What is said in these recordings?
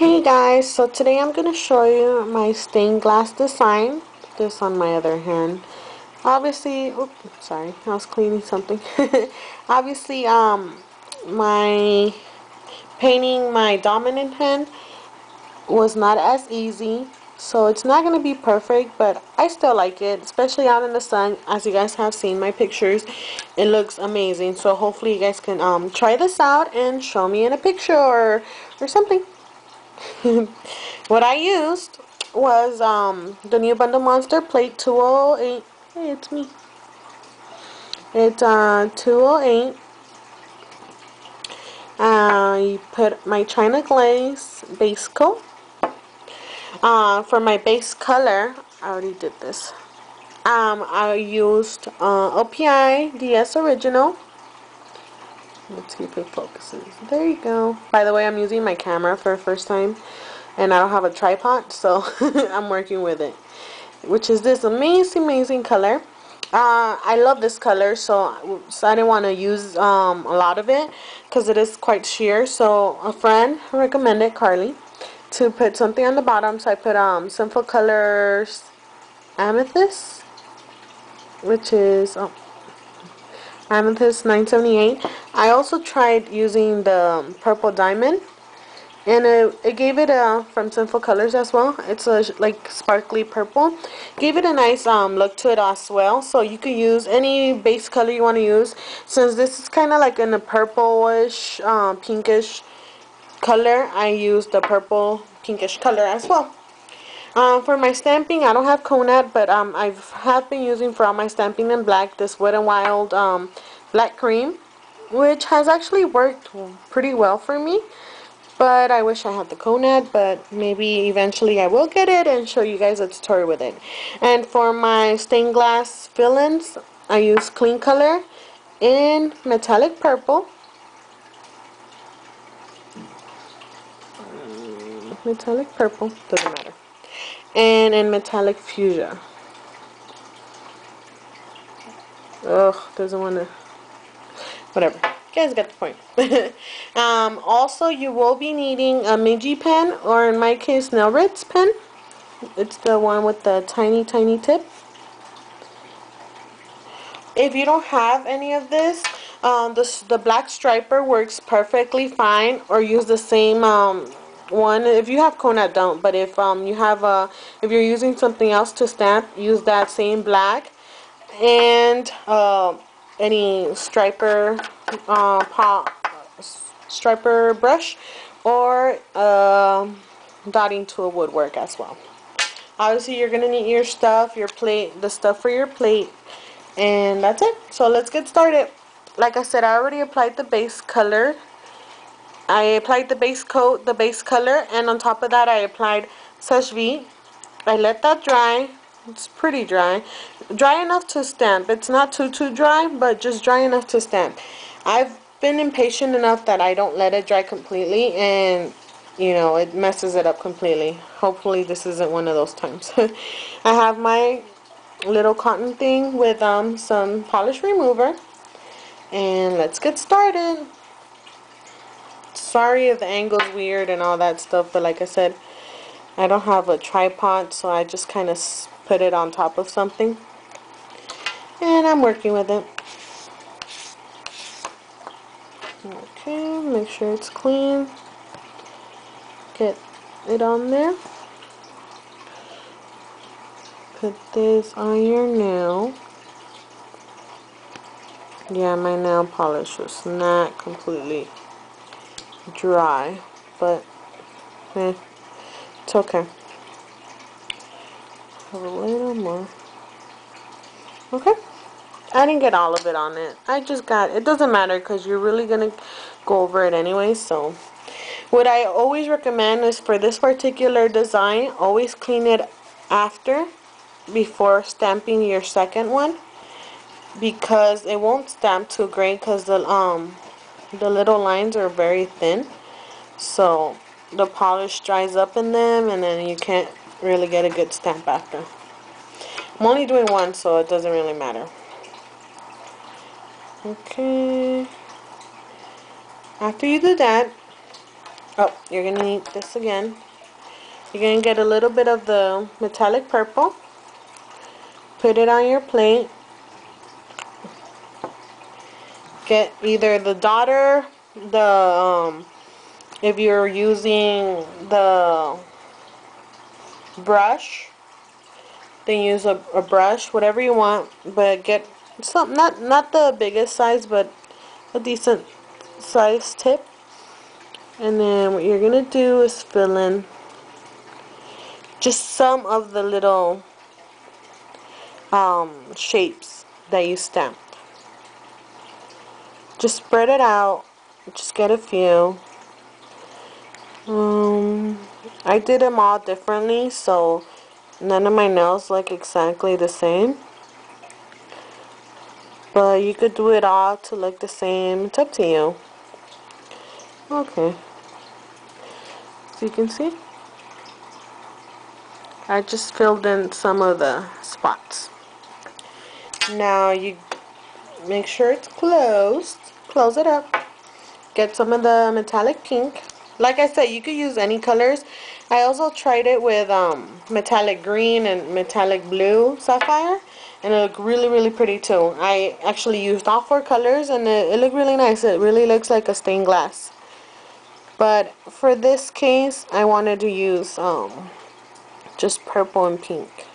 Hey guys, so today I'm going to show you my stained glass design. Put this on my other hand. Obviously, oops, sorry, I was cleaning something. Obviously, my painting my dominant hand was not as easy. So it's not going to be perfect, but I still like it, especially out in the sun. As you guys have seen my pictures, it looks amazing. So hopefully you guys can try this out and show me in a picture or something. What I used was the new Bundle Monster Plate 208. Hey, it's me. It's 208. You put my China Glaze base coat. For my base color, I already did this. I used OPI DS Original. Let's see if it focuses. There you go. By the way, I'm using my camera for the first time, and I don't have a tripod, so I'm working with it, which is this amazing color. I love this color, so I didn't want to use a lot of it because it is quite sheer. So a friend recommended, Carly, to put something on the bottom, so I put Sinful Colors Amethyst, which is Amethyst 978. I also tried using the Purple Diamond, and it gave it a, from Sinful Colors as well. It's a like sparkly purple. Gave it a nice look to it as well. So you could use any base color you want to use. Since this is kind of like in a purplish, pinkish color, I used the purple pinkish color as well. For my stamping, I don't have Conad, but I have been using for all my stamping in black this Wet n Wild black cream, which has actually worked pretty well for me. But I wish I had the Conad, but maybe eventually I will get it and show you guys a tutorial with it. And for my stained glass fill-ins, I use Clean Color in metallic purple. Metallic purple, doesn't matter. And in metallic fuchsia. Ugh, doesn't want to. Whatever. You guys get the point. Also, you will be needing a Migi pen, or in my case, Nail Ritz pen. It's the one with the tiny tip. If you don't have any of this, the black striper works perfectly fine. Or use the same one. If you have Conad, don't. But if you have if you're using something else to stamp, use that same black. And any striper striper brush, or dotting tool would work as well. Obviously, you're gonna need your stuff, your plate, the stuff for your plate, and that's it. So let's get started. Like I said, I already applied the base color. I applied the base coat, the base color, and on top of that, I applied Seche Vite. I let that dry. It's pretty dry. Dry enough to stamp. It's not too dry, but just dry enough to stamp. I've been impatient enough that I don't let it dry completely, and you know, it messes it up completely. Hopefully this isn't one of those times. I have my little cotton thing with some polish remover, and let's get started. Sorry if the angle's weird and all that stuff, but like I said, I don't have a tripod, so I just kind of put it on top of something, and I'm working with it. Okay, make sure it's clean. Get it on there. Put this on your nail. Yeah, my nail polish was not completely dry, but it's okay. Have a little more. Okay. I didn't get all of it on it. I just got, it doesn't matter because you're really going to go over it anyway. So what I always recommend is for this particular design, always clean it after, before stamping your second one, because it won't stamp too great because the little lines are very thin. So the polish dries up in them, and then you can't really get a good stamp after. I'm only doing one, so it doesn't really matter. Okay. After you do that, Oh, you're going to need this again. You're going to get a little bit of the metallic purple. Put it on your plate. Get either the daughter, if you're using the brush, then use a brush, whatever you want, but get some, not the biggest size, but a decent size tip. And then what you're gonna do is fill in just some of the little shapes that you stamped. Just spread it out. Just get a few. I did them all differently, so none of my nails look exactly the same. But you could do it all to look the same. It's up to you. Okay. So you can see, I just filled in some of the spots. Now you make sure it's closed. Close it up. Get some of the metallic pink. Like I said, you could use any colors. I also tried it with metallic green and metallic blue sapphire, and it looked really, really pretty too. I actually used all 4 colors, and it looked really nice. It really looks like a stained glass. But for this case, I wanted to use just purple and pink.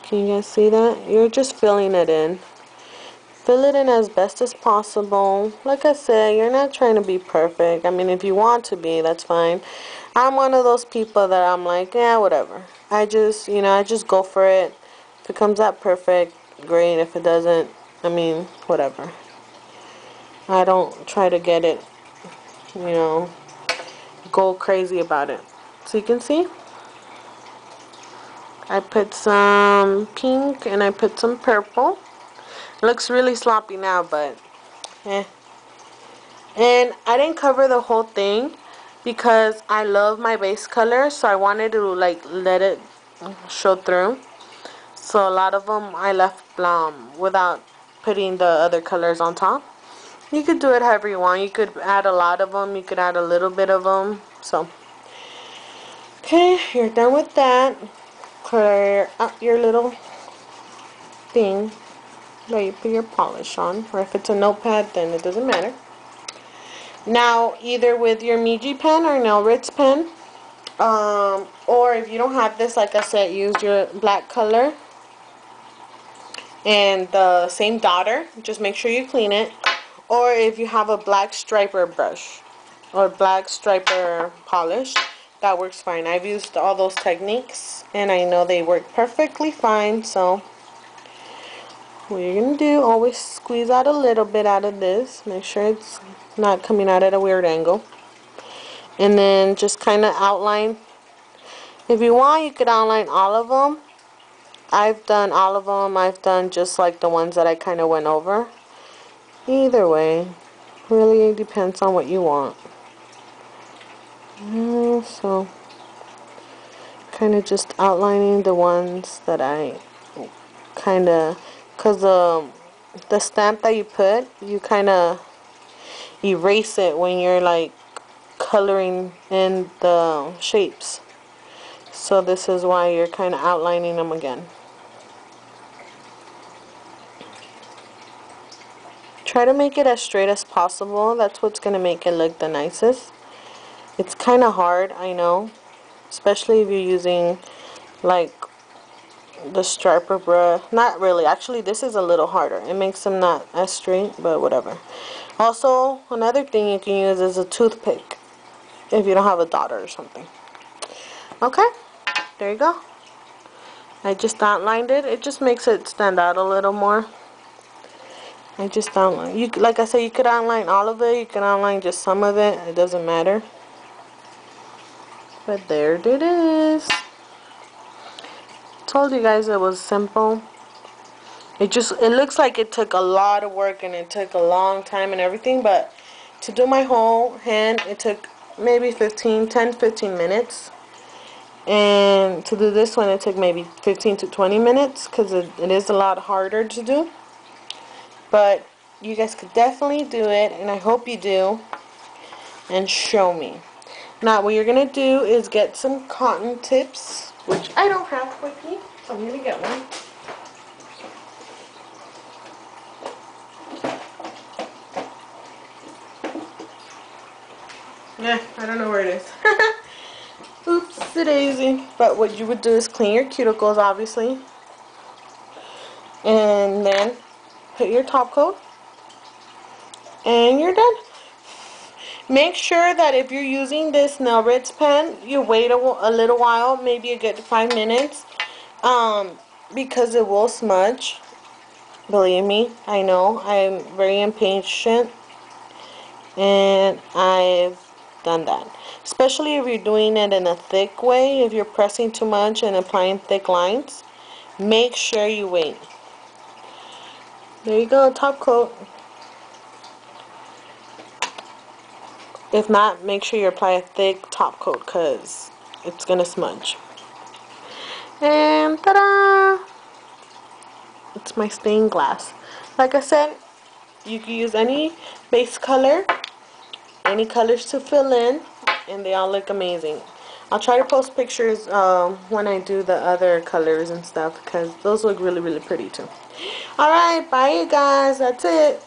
Can you guys see that? You're just filling it in. Fill it in as best as possible. Like I said, you're not trying to be perfect. I mean, if you want to be, that's fine. I'm one of those people that I'm like, yeah, whatever. I just go for it. If it comes out perfect, great. If it doesn't, I mean, whatever. I don't try to get it, go crazy about it. So you can see, I put some pink and I put some purple. Looks really sloppy now, but eh. And I didn't cover the whole thing because I love my base color, so I wanted to like let it show through. So a lot of them I left without putting the other colors on top. You could do it however you want. You could add a lot of them. You could add a little bit of them. So, okay, you're done with that. Clear up your little thing that you put your polish on. Or if it's a notepad, then it doesn't matter. Now, either with your Miji pen or Nail Ritz pen, or if you don't have this, like I said, use your black color and the same daughter. Just make sure you clean it. Or if you have a black striper brush or black striper polish, that works fine. I've used all those techniques and I know they work perfectly fine. So what you're going to do, always squeeze out a little bit out of this. Make sure it's not coming out at a weird angle. And then just kind of outline. If you want, you could outline all of them. I've done all of them. I've done just like the ones that I kind of went over. Either way, really depends on what you want. So, kind of just outlining the ones that I kind of, because the stamp that you put, you kind of erase it when you're like coloring in the shapes. So this is why you're kind of outlining them again. Try to make it as straight as possible. That's what's going to make it look the nicest. It's kind of hard, I know, especially if you're using like the striper brush. Not really. Actually, this is a little harder. It makes them not as straight, but whatever. Also, another thing you can use is a toothpick if you don't have a daughter or something. Okay, there you go. I just outlined it. It just makes it stand out a little more. I just outline. You, like I said, you could outline all of it. You can outline just some of it. It doesn't matter. But there it is. Told you guys it was simple. It looks like it took a lot of work and it took a long time and everything, but to do my whole hand, it took maybe 10, 15 minutes. And to do this one, it took maybe 15 to 20 minutes because it is a lot harder to do. But you guys could definitely do it, and I hope you do. and show me. Now what you're going to do is get some cotton tips, which I don't have with me, so I'm going to get one. Yeah, I don't know where it is. Oopsie daisy. But what you would do is clean your cuticles, obviously. And then put your top coat. And you're done. Make sure that if you're using this nail rinse pen, you wait a little while, maybe a good 5 minutes. Because it will smudge. Believe me, I know. I'm very impatient. And I've done that. Especially if you're doing it in a thick way, if you're pressing too much and applying thick lines, make sure you wait. There you go, top coat. If not, make sure you apply a thick top coat because it's gonna smudge. And ta-da! It's my stained glass. Like I said, you can use any base color, any colors to fill in, and they all look amazing. I'll try to post pictures when I do the other colors and stuff because those look really, really pretty too. Alright, bye you guys. That's it.